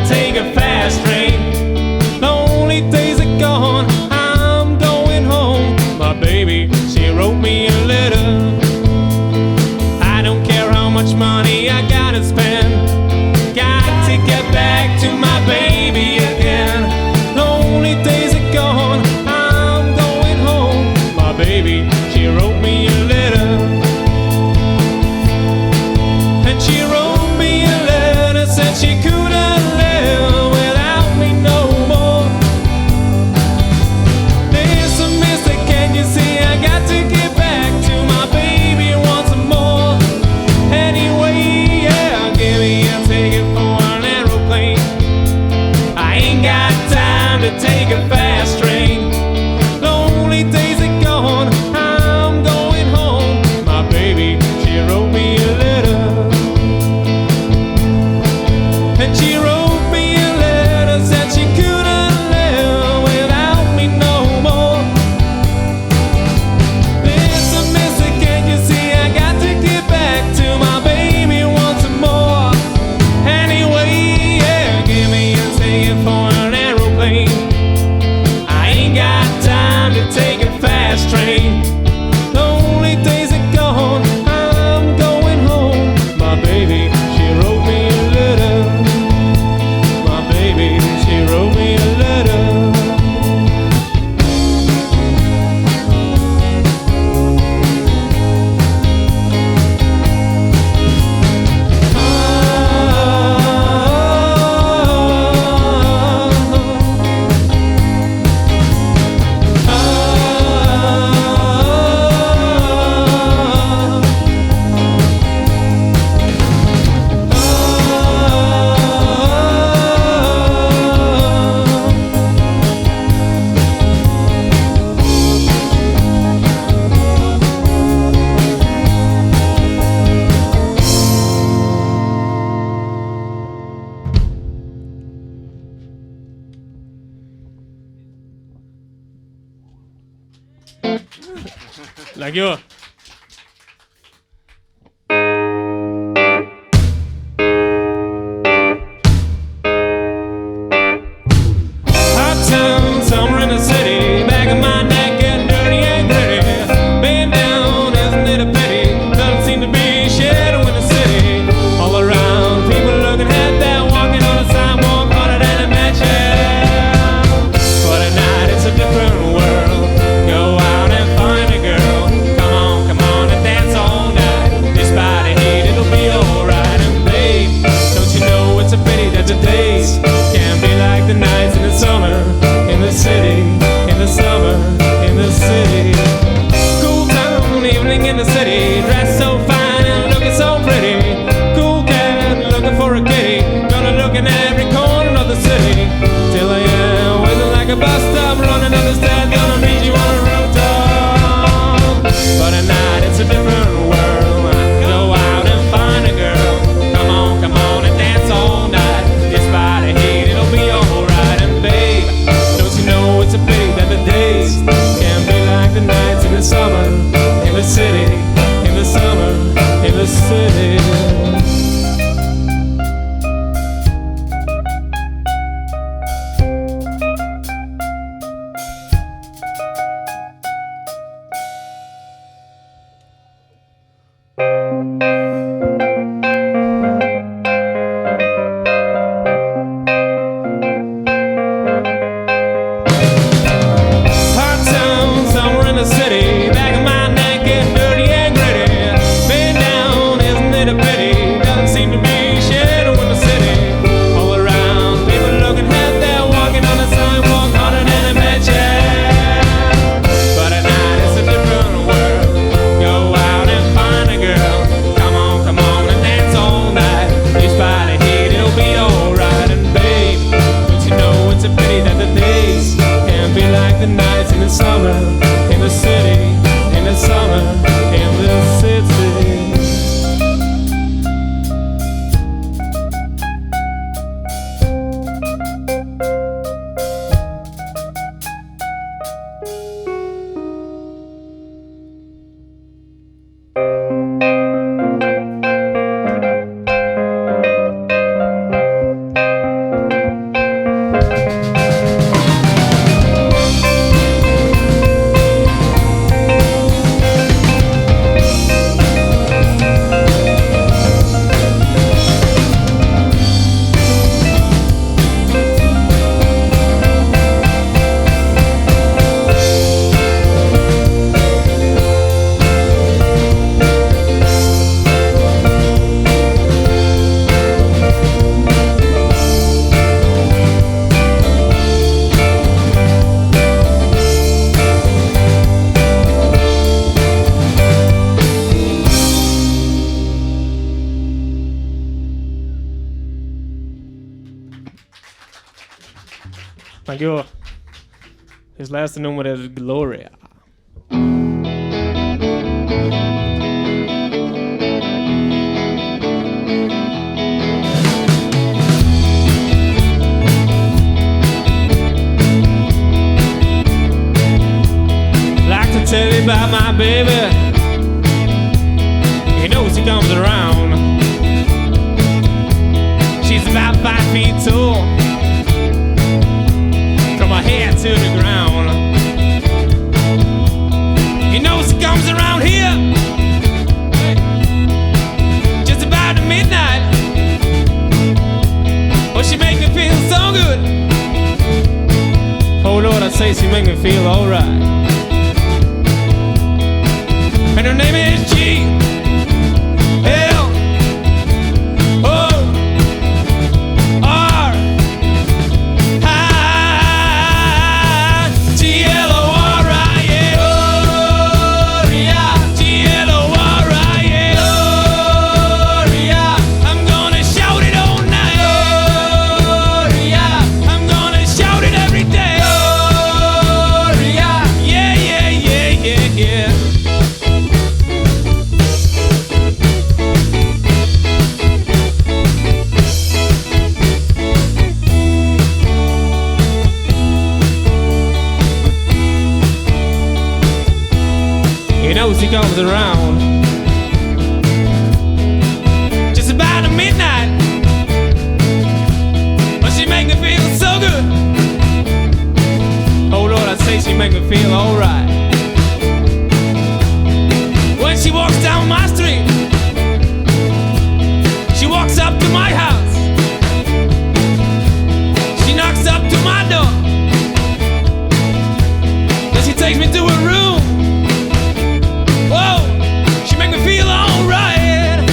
take a fast train. Lonely days are gone, I'm going home. My baby, she wrote me a letter. I don't care how much money I gotta spend. Got to get back to my baby again. Lonely days are gone, I'm going home. My baby, she wrote me a letter. And she wrote me a letter, said she couldn't live without me no more. Listen, mister, can you see I got to get back to my baby once more. Anyway, yeah, give me a ticket for an aeroplane. I ain't got time to take a fast train. Lonely days are gone, I'm going home. My baby, she wrote me a letter. And she wrote me a letter, said she couldn't live without me no more. Listen, mister, can you see I got to get back to my baby once more. Anyway, yeah, give me a ticket for an aeroplane. I ain't got time to take a fast train. Lonely days are gone, I'm going home. My baby, she wrote me a letter. My baby, she wrote me a letter. Like you. Hot town, summer in the city. Back of my neck getting dirty and gritty. Been down, isn't it a pity? Doesn't seem to be shadow in the city. All around, people looking at that, walking on the sidewalk harder than a match. But at night it's a different world. Go out and find a girl. Come on and dance all night. Despite the heat, it'll be alright. And babe, don't you know it's a pity that the days can't be like the nights in the summer, in the city, in the summer, in the city. Cool town, evening in the city, dressed so fine and looking so pretty. Cool cat, looking for a kitty, gonna look in every corner of the city. Till I am waiting like a bus stop, running on the stairs, gonna meet you on a rooftop. But at night it's a different world. Go out and find a girl. Come on and dance all night. Despite the heat, it'll be alright. And babe, don't you know it's a pity that the days can't be like the nights in the summer, in the city, in the summer, in the city. Hot town, summer in the city. Back of my neck getting dirty and gritty. Been down, isn't it a pity? Doesn't seem to be shadow in the city. All around, people looking at that, walking on the sidewalk harder than a match. But at night it's a different world. Go out and find a girl. Come on and dance all night. Despite the heat, it'll be alright. And babe, don't you know it's a pity that the days can't be like the nights in the summer, in the city, in the summer, in the city. Thank you. His last nummer är Gloria. Like to tell you about my baby. He knows he comes around. She's about 5 feet tall, from her head to the ground. He knows he comes around here just about the midnight. Oh, she make me feel so good. Oh Lord, I say she make me feel alright. And her name is G. He knows he comes around just about the midnight. But she make me feel so good. Oh Lord, I say she make me feel alright. When she walks down my street, she walks up to my house. She knocks up to my door. Then she takes me to her room. Whoa, she make me feel alright.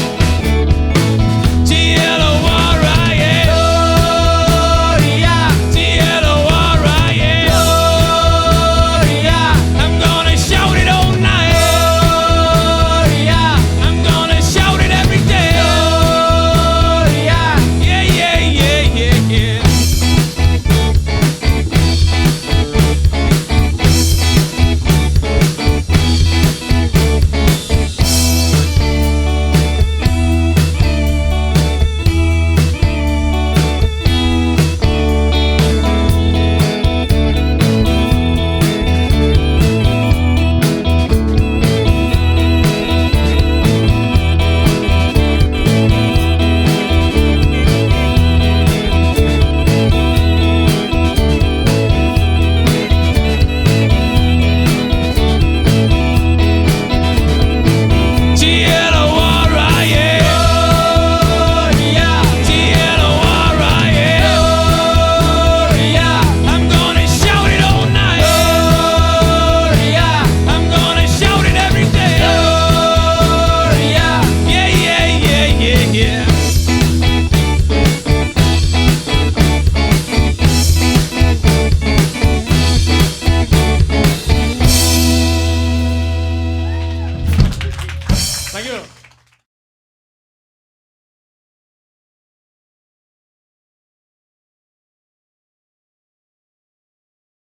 G-L-O-R-I-A. Gloria. G-L-O-R-I-A. Gloria. I'm gonna shout it all night. Gloria. I'm gonna shout it every day. Gloria. Yeah, yeah, yeah, yeah, yeah. Thank you.